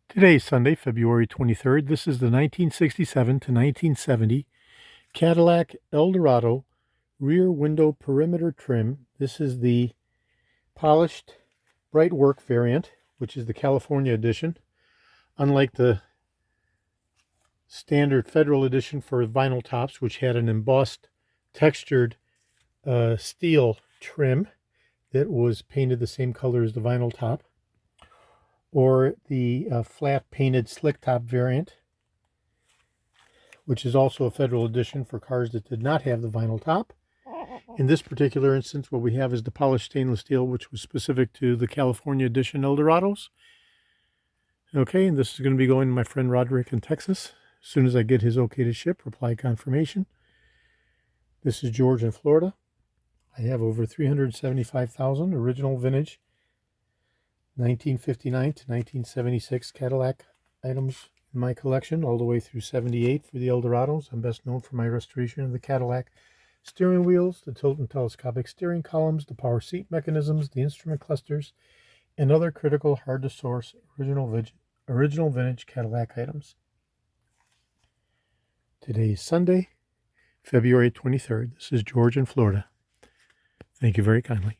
Today is Sunday, February 23rd. This is the 1967 to 1970 Cadillac Eldorado rear window perimeter trim. This is the polished bright work variant, which is the California edition. Unlike the standard federal edition for vinyl tops, which had an embossed textured steel trim that was painted the same color as the vinyl top, or the flat painted slick top variant, which is also a federal edition for cars that did not have the vinyl top. In this particular instance, what we have is the polished stainless steel, which was specific to the California edition Eldorados. Okay, and this is going to be going to my friend Roderick in Texas. As soon as I get his okay to ship, reply confirmation. This is George in Florida. I have over 375,000 original vintage 1959 to 1976 Cadillac items in my collection, all the way through 78 for the Eldorados. I'm best known for my restoration of the Cadillac steering wheels, the tilt and telescopic steering columns, the power seat mechanisms, the instrument clusters, and other critical, hard-to-source original vintage Cadillac items. Today is Sunday, February 23rd. This is George in Florida. Thank you very kindly.